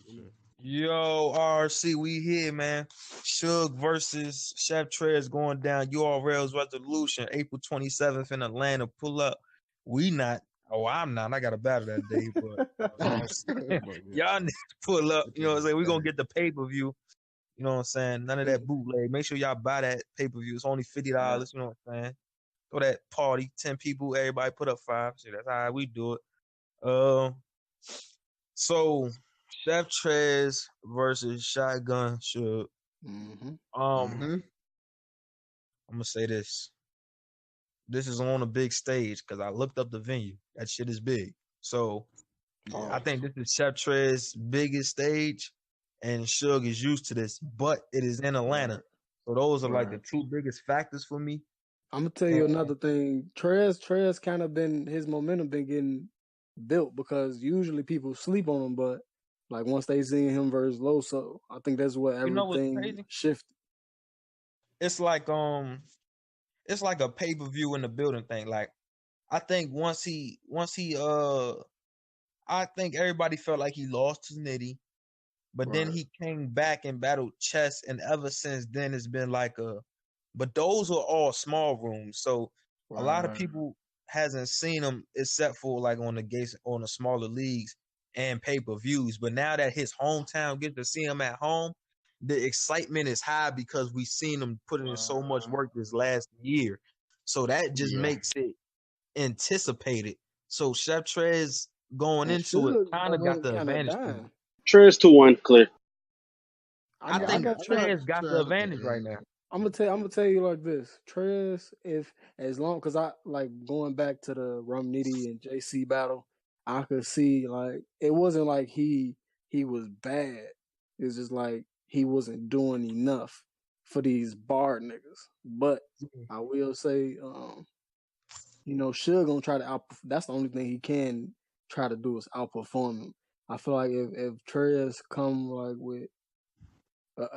shit. Yo, RRC, we here, man. Suge versus Chef Trez going down. URL's resolution, April 27th in Atlanta. Pull up. We not. Oh, I'm not. I got a battle that day, but you know what I'm saying? But yeah, Y'all need to pull up. get You know to what I'm saying? We're gonna understand. get the pay-per-view. You know what I'm saying? None of that bootleg. Make sure y'all buy that pay-per-view. It's only $50. Yeah. You know what I'm saying? Throw that party, 10 people, everybody put up 5. Shit, that's how we do it. So Chef Trez versus Shotgun Suge. Mm-hmm. I'm gonna say this. This is on a big stage because I looked up the venue. That shit is big. So Yeah. I think this is Chef Trez's biggest stage, and Suge is used to this, but it is in Atlanta. Right. So those are like the Right. two biggest factors for me. I'm gonna tell you another thing. Trez kind of been his momentum been getting built because usually people sleep on him, but like once they see him versus Loso, I think that's what You know what's everything crazy? shifted. It's like a pay-per-view in the building thing. Like I think once he I think everybody felt like he lost to Nitty, but then Right. he came back and battled Chess, and ever since then it's been like a. But those are all small rooms, so a lot of Right. people hasn't seen him except for like on the smaller leagues and pay-per-views. But now that his hometown gets to see him at home, the excitement is high because we've seen him put in so much work this last year. So that just Yeah. makes it anticipated. So Chef Trez going And into it Suge kind of got momentum the kind of advantage for me. dying. Trez 2-1 clear. I I got, I think got Trez. Trez got the advantage right now. I'm gonna tell you like this, Trez. If as long because I like going back to the Rum Nitty and JC battle, I could see like it wasn't like he was bad. It's just like he wasn't doing enough for these bar niggas. But I will say, Suge gonna try to out. That's the only thing he can try to do is outperform him. I feel like if Trez come like with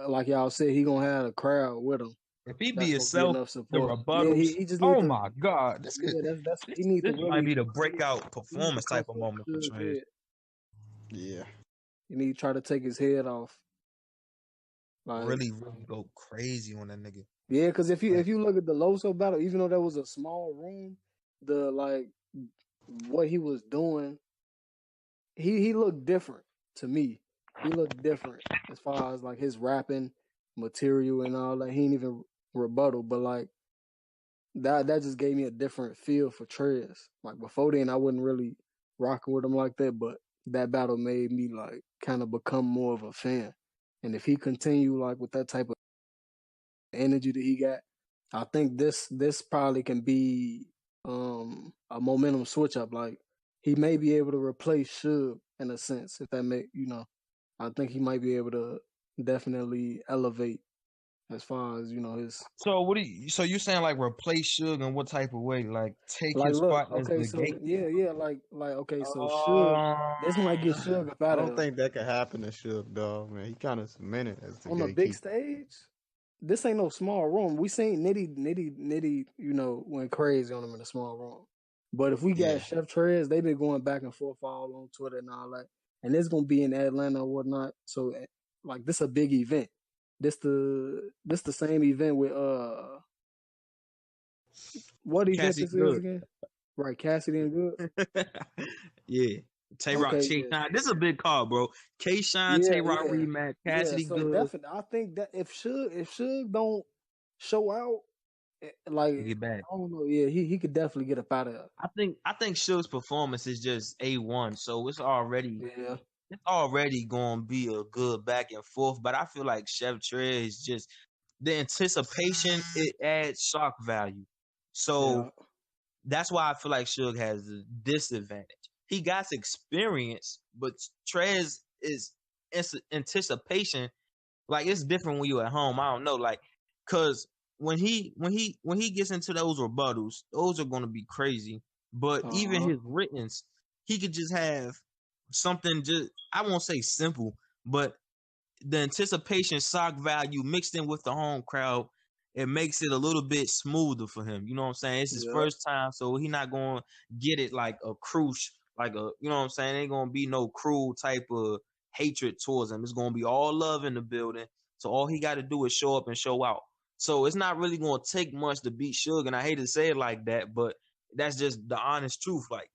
like y'all said, he gonna have a crowd with him. If he That's be gonna be himself, enough the support. Yeah, rebuttals. he just need Oh to. my God, Yeah, that's he need to this might really. be the breakout He need to performance come type of for moment for Suge's Trez. head. Yeah. He need to try to take his head off. Like Really go crazy on that nigga. yeah, because if you look at the Loso battle, even though that was a small room, the like what he was doing, he looked different to me. He looked different as far as like his rapping material and all that. He ain't even rebuttal, but like that just gave me a different feel for Trez. Like before then, I wasn't really rocking with him like that, but that battle made me like kind of become more of a fan. And if he continue like with that type of energy that he got, I think this probably can be a momentum switch up. Like he may be able to replace Suge in a sense, if that make I think he might be able to definitely elevate as far as his. So so you saying like replace Suge in what type of way? Like take Like, his look, spot as okay, the so gate? like, okay, so Suge, this might get Suge up I out of don't there. think that could happen to Suge, dog, man. He kind of cemented as the On a big gatekeeper. stage. This ain't no small room. We seen Nitty, went crazy on him in a small room. But if we got Yeah. Chef Trez, they been going back and forth all on Twitter and all that, and it's gonna be in Atlanta or whatnot. So, like, this a big event. This the same event with what event Cassie this is Good. again? Right, Cassidy and Good. Yeah. Tay Rock, Okay, K yeah. Shine. This is a big call, bro. K Shine, Yeah, Tay Rock yeah, rematch, yeah. Cassidy So Good. definitely, I think that if Suge don't show out, like Get back. I don't know, yeah, he could definitely get up out of I think Suge's performance is just A1, so it's already there. gonna be a good back and forth. But I feel like Chef Trez just the anticipation, it adds shock value. So Yeah, that's why I feel like Suge has a disadvantage. He got experience, but Trez is anticipation. Like it's different when you at home. I don't know, like, cause when he gets into those rebuttals, those are gonna be crazy. But even uh-huh. his writtens, he could just have something. Just I won't say simple, but the anticipation shock value mixed in with the home crowd, it makes it a little bit smoother for him. You know what I'm saying? It's his Yeah, first time, so he not gonna get it like a cruise, like a you know what I'm saying? Ain't gonna be no cruel type of hatred towards him. It's gonna be all love in the building. So all he got to do is show up and show out. So it's not really gonna take much to beat Suge, and I hate to say it like that, but that's just the honest truth. Like,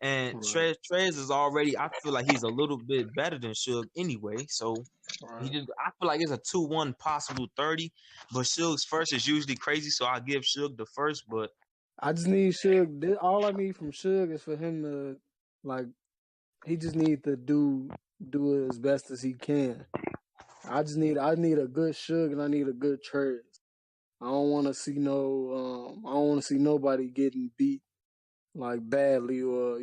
and Right. Trez is already. I feel like he's a little bit better than Suge anyway. So Right. I feel like it's a 2-1 possible 30, but Suge's first is usually crazy, so I'll give Suge the first. But I just need Suge. All I need from Suge is for him to, like, he just need to do it as best as he can. I need a good Suge and I need a good Trez. I don't want to see I don't want to see nobody getting beat like badly or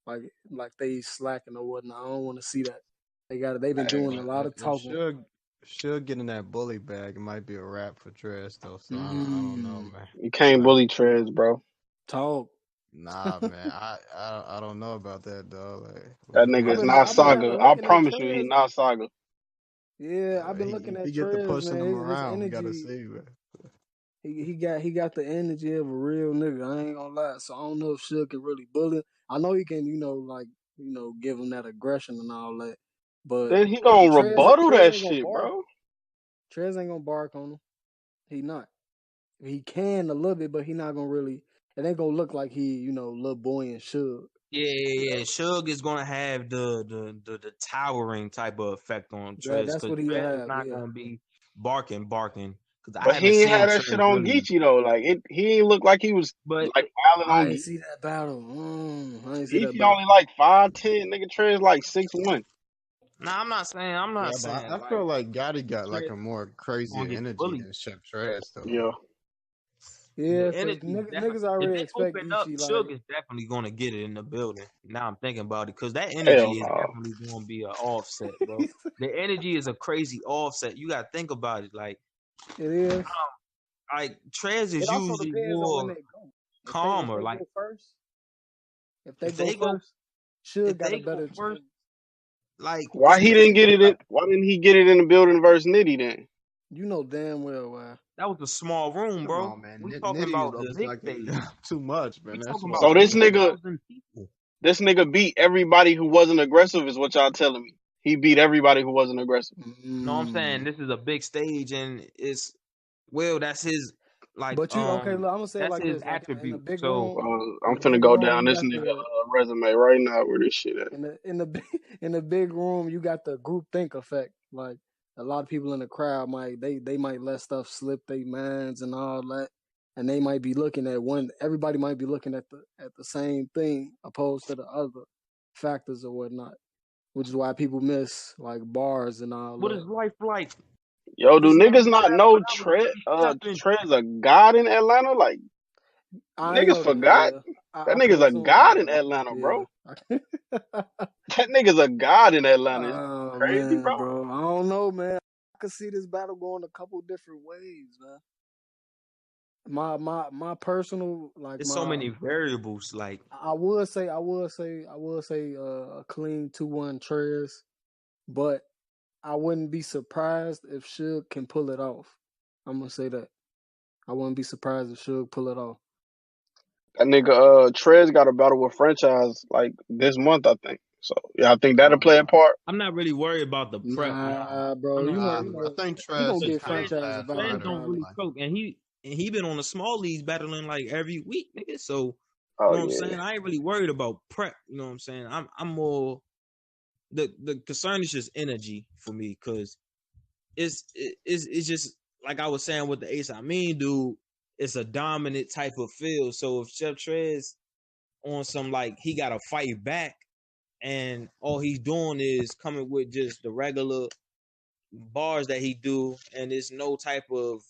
like they slacking or whatnot. I don't want to see that. They've been Yeah, doing a but lot of if talking. Suge getting that bully bag, it might be a wrap for Trez though. So I don't know, man. You can't Like, bully Trez, bro. Talk. nah, man. I don't know about that, dog. Like, That we nigga is might not I've Saga. been I looking at promise you, he Trez. not Saga. Yeah, I've been looking if at he get to Trez, pushing him man. His around, we gotta energy. see, man. He got the energy of a real nigga. I ain't gonna lie. So I don't know if Suge can really bully. I know he can, give him that aggression and all that. But Then he gonna Trez rebuttal that ain't gonna shit, bark. bro. Trez ain't gonna bark on him. He not. He can a little bit, but he not gonna really. It ain't gonna look like he, little boy and Suge. yeah. Suge is gonna have the towering type of effect on Trez, That's because what he Trez is have. not Yeah. gonna be barking. Because I But haven't he ain't had seen that shit Trez on really. Geechee though. Like he ain't look like he was But like wilding I on ain't Geechee. see that battle. I ain't see that Geechee battle. only like 5'10", nigga. Trez like 6'1". nah, I'm not Yeah, but saying I like feel like Gotti got like Trez a more gonna crazier get energy bullied. than Chef Trez though. Yeah. Yeah, The because energy niggas definitely. If already they expect open up, Geechee like. Suge is definitely gonna get it in the building. Now I'm thinking about it, because that Hell energy is no. definitely gonna be an offset, bro. The energy is a crazy offset. You gotta think about it. Like It is. Trez It is also usually depends on when more they go. If calmer. they Like go first, if they if go they go first, Suge if got a they go better first, chance. like Why it's he didn't get dependent. Like it? Why didn't he get it in the building versus Nitty then? You know damn well why. that was a small room, Come bro. on, man. We talking Nitty about looks the big like stage. too much, We man. That talking small about So this room. nigga, 50,000 people. this nigga beat everybody who wasn't aggressive. Is what y'all telling me? He beat everybody who wasn't aggressive. No, I'm saying this is a big stage, and that's his But okay, look, I'm gonna say it that's like his this: like in the attribute. big So room, I'm finna go down you this got nigga the resume right now. Where this shit at? in the big room, you got the group think effect. Like a lot of people in the crowd they might let stuff slip their minds and all that, and they might be looking at everybody might be looking at the same thing opposed to the other factors or whatnot, which is why people miss like bars and all what that. is life like? Yo, do This man niggas not said, know but I was really stepping. Trez a god in Atlanta? Like I ain't niggas know that. forgot Yeah, that I could nigga's a assume god that. in Atlanta, bro. Yeah. That nigga's a god in Atlanta. Is Oh crazy, man, bro. bro. I don't know, man. I could see this battle going a couple different ways, man. My personal There's so many variables. Like I would say a clean 2-1 Trez, but I wouldn't be surprised if Suge can pull it off. I'm gonna say that. I wouldn't be surprised if Suge pull it off. That nigga Trez got a battle with franchise like this month, I think. So yeah, I think that'll play a part. I'm not really worried about the prep. Nah, bro. I'm not Nah, really. I think He Trez gonna just get kind of franchise a passed battle Trez Ryder. don't probably. really cook, and he been on the small leagues battling like every week, nigga. So Oh you know what I'm yeah. saying? I ain't really worried about prep. You know what I'm saying? I'm more the concern is just energy for me, because it's just like I was saying with the Ace Amin dude. It's a dominant type of feel. So if Chef Trez on some like he got to fight back, and all he's doing is coming with just the regular bars that he do, and there's no type of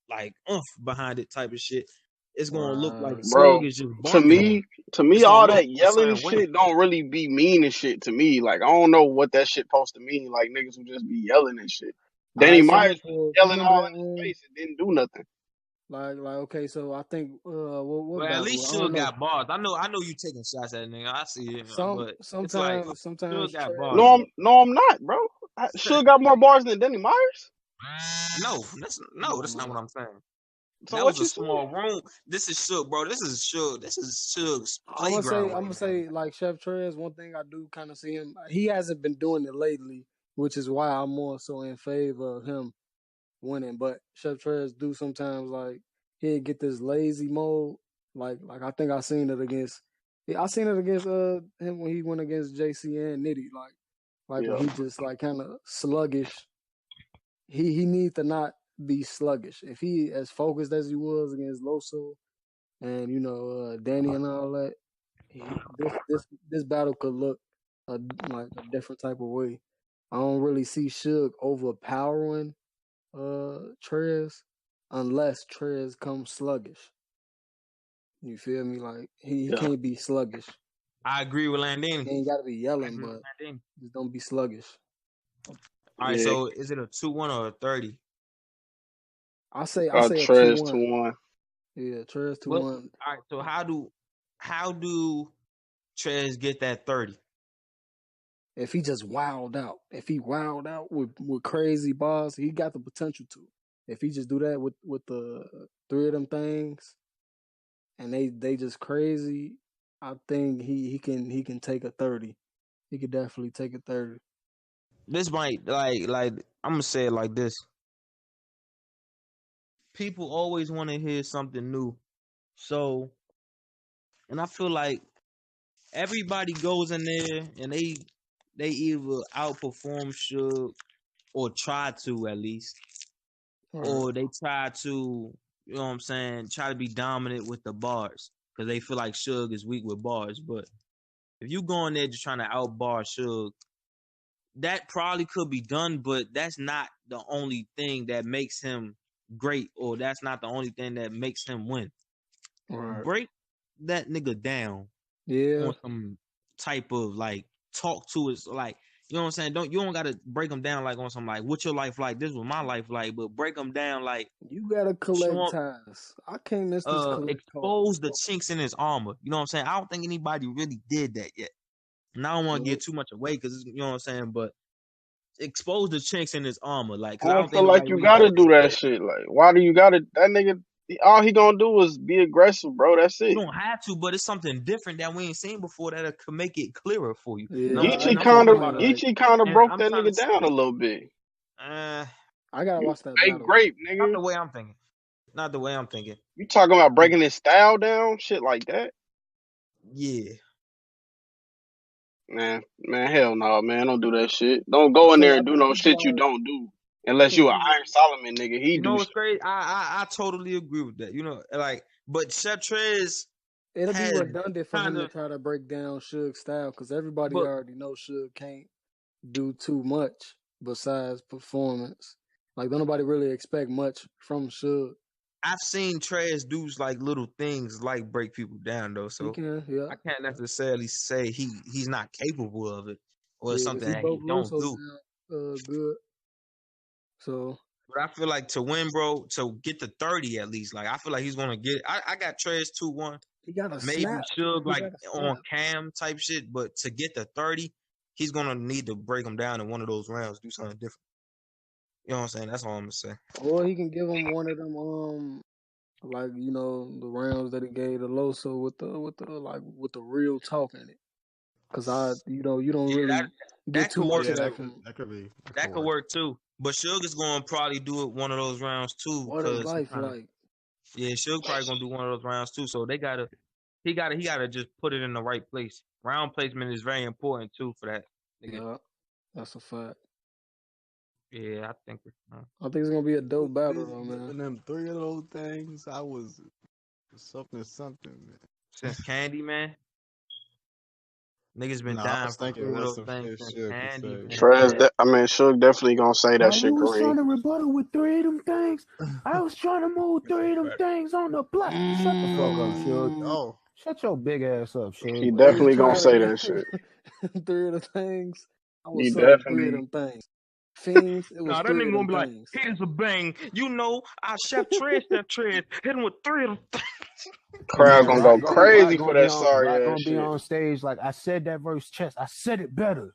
like behind it type of shit, it's gonna look like Bro, Suge is just to barking on him. me, It's gonna all look that a yelling certain way. shit don't really be mean and shit to me. Like, I don't know what that shit supposed to mean. Like, niggas who just be yelling and shit. All Danny right, so Myers look, was you yelling remember all that in his face and didn't do nothing. like okay, so I think what Well, at battle? least I don't Suge know. got bars. I know you taking shots at a nigga. I see it, but it's like Suge Sometimes got Trez. bars No, though. I'm not, bro. Suge got more bars than Danny Myers. No, that's not what I'm saying. So That what was a you saying? small room. This is Suge, bro. This is Suge. This is Suge's I'm gonna say, playground I'm right gonna now. say, like Chef Trez. One thing I do kind of see him. He hasn't been doing it lately, which is why I'm more so in favor of him winning. But Chef Trez do sometimes like he'll get this lazy mode. Like I think I seen it against. Yeah, I seen it against him when he went against JC and Nitty. Like when Yeah. he just like kind of sluggish. He needs to not be sluggish. If he as focused as he was against Loso and Danny and all that, this battle could look like a different type of way. I don't really see Suge overpowering Trez unless Trez comes sluggish. You feel me? Like he Yeah. can't be sluggish. I agree with Landini. He ain't got to be I yelling, agree with but Landini. just don't be sluggish. All right, Yeah. so is it a 2-1 or a 30? I say a Trez 2-1. 2-1. Yeah, Trez 2-1. All right, so how do Trez get that 30? If he just wowed out, if he wowed out with crazy bars, he got the potential to. If he just do that with the three of them things, and they just crazy, I think he can take a 30. He could definitely take a 30. This might like I'm gonna say it like this. People always want to hear something new. So, and I feel like everybody goes in there and they either outperform Suge or try to at least, or they try to, you know what I'm saying, try to be dominant with the bars because they feel like Suge is weak with bars. But if you go in there just trying to outbar Suge, that probably could be done, but that's not the only thing that makes him great, or that's not the only thing that makes him win. Right. Break that nigga down Yeah. on some type of like talk to us, like, you know what I'm saying? You don't gotta break them down like on some like what's your life like? This was my life like, but break them down like You gotta collect show ties. I can't miss this collect expose the chinks in his armor. You know what I'm saying? I don't think anybody really did that yet. And I don't want to give too much away because you know what I'm saying, but expose the chinks in his armor, like, I because I don't don't feel think like nobody you really gotta did do that. that shit. Like, why do you gotta? That nigga, all he gonna do is be aggressive, bro. That's You it. don't have to, but it's something different that we ain't seen before that could make it clearer for you. Yeah, Geechee I'm talking kind of, about Geechee kind of and broke I'm that trying to nigga down a little bit. uh, I gotta You watch that fake battle. grape, not nigga. the way I'm thinking. Not the way I'm thinking. You talking about breaking his style down, shit like that? Yeah. Man, hell no, man. Don't do that shit. Don't go in there and do no shit you don't do. Unless you an Iron Solomon nigga. He You know do what's shit. crazy? I totally agree with that. You know, like, but Chef Trez It'll be has redundant for him kind to of, try to break down Suge's style because everybody but already knows Suge can't do too much besides performance. Like, don't nobody really expect much from Suge. I've seen Trez do like little things like break people down though, He so can, yeah. I can't necessarily say he's not capable of it or Yeah, something because he that he broke don't Loso do. down good. So, But I feel like to win, bro, to get to 30 at least, like I feel like he's gonna get. I got Trez 2-1, he got to maybe snap. Suge He like got to on snap. cam type shit, but to get to 30, he's gonna need to break him down in one of those rounds, do something different. You know what I'm saying? That's all I'm gonna say. Or he can give him one of them, like, the rounds that he gave to Loso with the real talk in it. Because you don't Yeah, really get that too could work much Yeah, of that too. from that could be. That could work too. But Suge is gonna probably do it one of those rounds too, what is because he life kind of like. Suge probably gonna do one of those rounds too. So he gotta just put it in the right place. Round placement is very important too for that. Yeah, that's a fact. Yeah, I think. I think it's gonna be a dope battle though, man. And them three of those things, I was something, man. Since Candy, man. Niggas been Nah, I dying was for thinking three of what's those some things shit since Suge could Candy, say. man. Suge definitely gonna say that While shit, you was trying Kareem. to rebuttal with three of them things, I was trying to move three of them things on the block. Shut the fuck up, Suge. Oh, Shut your big ass up, He Suge. definitely gonna say that shit. Three of the things. I He was serving three of definitely. them things. Fiends, it was Nah, that three nigga of gonna them be like, things. here's a bang. You know, I Chef Trez, hit him with three of them things. Crowd gonna go Rock crazy for gonna be that on sorry Rock ass gonna be shit. on stage like I said that verse chest. I said it better.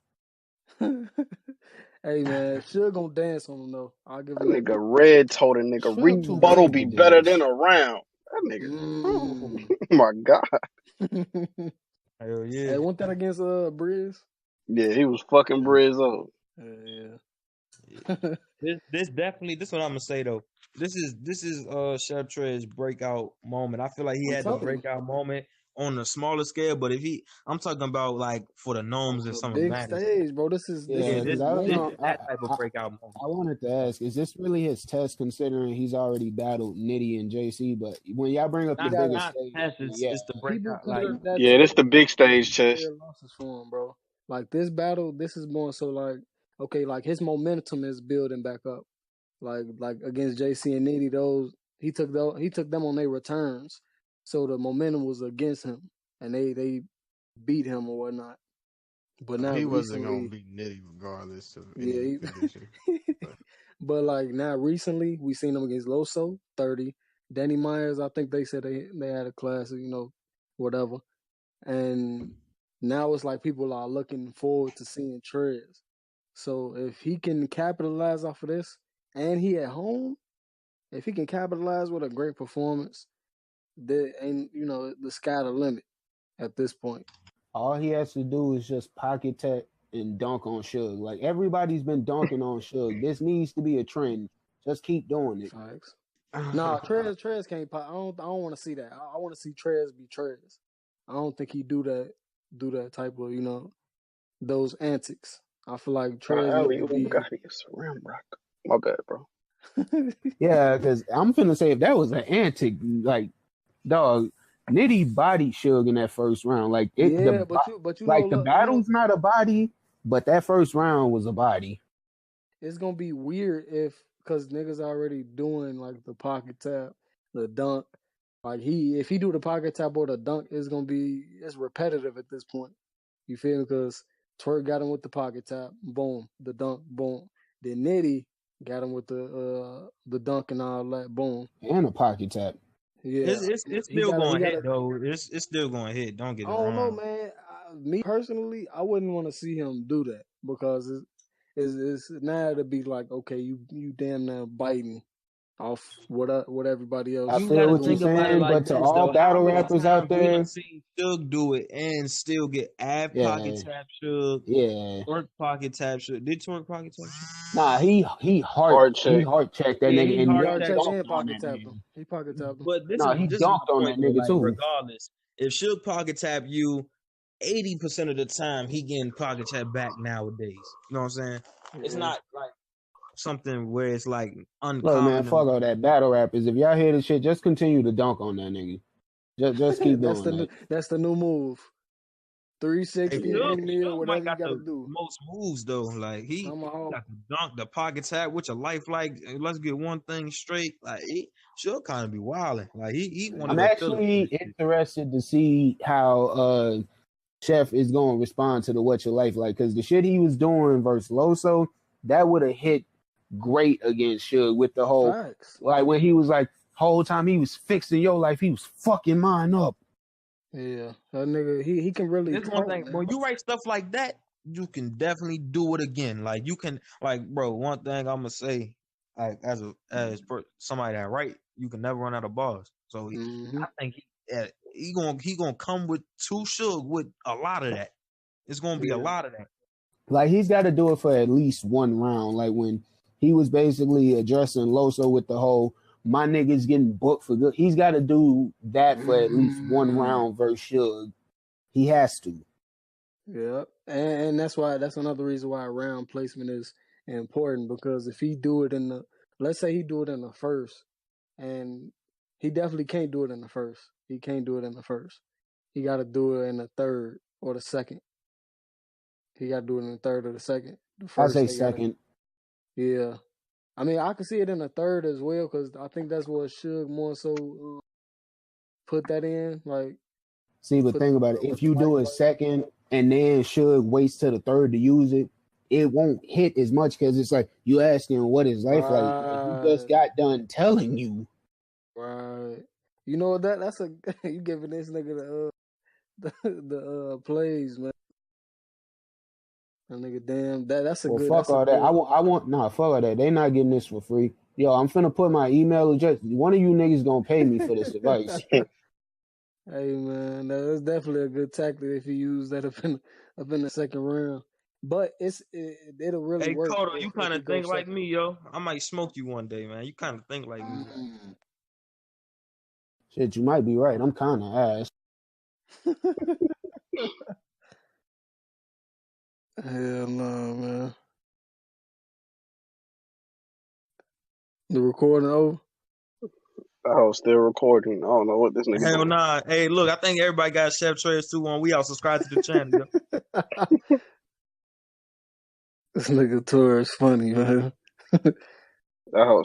Hey, Hey man, Suge gonna dance on him though. I'll give That him that. nigga Red told a nigga Suge too rebuttal big be to better dance. than a round. That nigga, Mm. my God. Hell yeah. Hey, wasn't that against Briz? Yeah, he was fucking Briz up. Yeah. This definitely this what I'm gonna say though. This is Chef Trez's breakout moment. I feel like he I'm had the telling you, breakout moment on a smaller scale, but if I'm talking about like for the gnomes and the some big advantage. stage, bro. This is Yeah, Yeah, his because this moment. is that type of breakout moment. I wanted to ask, is this really his test considering he's already battled Nitty and JC? But when y'all bring up the He Not got biggest not stage, test, yeah. it's the people breakout. Like consider that Yeah, to this the big stage chess. clear losses for him, bro. Like this battle, this is more so like okay, like his momentum is building back up. Like against JC and Nitty, he took them on their returns, so the momentum was against him, and they beat him or whatnot. But now He wasn't gonna recently, be Nitty regardless of yeah, any condition. But but like now recently we seen him against Loso 30, Danny Myers. I think they said they had a classic, whatever. And now it's like people are looking forward to seeing Trez. So if he can capitalize off of this, and he at home, if he can capitalize with a great performance, there ain't the sky the limit at this point. All he has to do is just pocket tech and dunk on Suge. Like everybody's been dunking on Suge. This needs to be a trend. Just keep doing it. Facts. Nah, Trez can't pop. I don't want to see that. I want to see Trez be Trez. I don't think he do that type of those antics. I feel like Trez need Alley to oop be. got his rim rock. My bad, bro. Yeah, because I'm finna say if that was an antic, like dog, Nitty body Suge in that first round. Like Yeah, but like the look, battle's not a body, but that first round was a body. it's gonna be weird because niggas already doing like the pocket tap, the dunk. Like if he do the pocket tap or the dunk, it's repetitive at this point. You feel me? Because Twerk got him with the pocket tap, boom, the dunk, boom. Then Nitty got him with the dunk and all that, boom. And a pocket tap. Yeah, it's he still got going he to got hit though. It's still going to hit. Don't get I it don't know, wrong. man. Me personally, I wouldn't want to see him do that because it's now to be like, okay, you damn near biting off what everybody else I You feel got to what you're think doing. about it saying, like but to this all though. How battle many rappers out times we done there, seen Suge do it and still get pocket yeah, tap Suge, yeah. twerk pocket tap Suge? Did twerk pocket tap Suge? Nah, Hard he check. heart checked that Yeah, nigga he and He hard hard check. checked dunked and on pocket that tapped him. nigga. He pocket tapped him. But No, he this is my dunked on point that though. nigga Like too. regardless, if Suge pocket tap you, 80% of the time he getting pocket tap back nowadays. You know what I'm saying? It's Yeah. not like something where it's like Look, man, uncommon. fuck all that battle rappers. If y'all hear this shit, just continue to dunk on that nigga. Just keep that's doing the new that. that's the new move. Hey, 360, Suge, windmill, Suge might whatever you got gotta the do. most moves though. Like he Tomahawk. got the dunk, the pocket tap, which a life like. Let's get one thing straight. Like he should kind of be wilding. Like he one of I'm the Yeah. fillers for actually this shit. interested to see how Chef is going to respond to the What Your Life Like, because the shit he was doing versus Loso, that would have hit great against Suge with the whole, Facts. like when he was like, whole time he was fixing your life, he was fucking mine up. Yeah. That nigga, he can really This one talk, thing man. when you write stuff like that, you can definitely do it again. Like you can, like bro. One thing I'm gonna say, like somebody that write, you can never run out of bars. So Mm-hmm. I think he gonna come with too Suge with a lot of that. It's gonna be a Yeah. lot of that. Like he's got to do it for at least one round. Like when he was basically addressing Loso with the whole my niggas getting booked for good. He's got to do that for at least one round versus Suge. He has to. Yeah. And that's another reason why round placement is important because if he do it let's say he do it in the first, and he definitely can't do it in the first. He can't do it in the first. He got to do it in the third or the second. He got to do it in the third or the second. The I first, say they got to. second. Yeah. I mean, I can see it in the third as well because I think that's what Suge more so put that in. Like, See, but put think about it. If you do it second and then Suge waits till the third to use it, it won't hit as much because it's like you asking what his life like. He just right, got done telling you. right. You know what that's a you giving this nigga the plays, man. That nigga, damn, that's a Well, good. fuck That's a all that. good. Nah, fuck all that. They not getting this for free. Yo, I'm finna put my email address. One of you niggas gonna pay me for this advice. Hey man, that's definitely a good tactic if you use that up in the second round. But it'll really Hey, work Kodo, you if kind he of goes think like second. me, yo. I might smoke you one day, man. You kind of think like me. Shit, you might be right. I'm kind of ass. Hell no, man. The recording over. Oh, still recording. I don't know what this nigga Hell doing. nah. Hey, look, I think everybody got Chef Trez 2 We all subscribe to the channel, yo. This nigga tour is funny, man. Oh,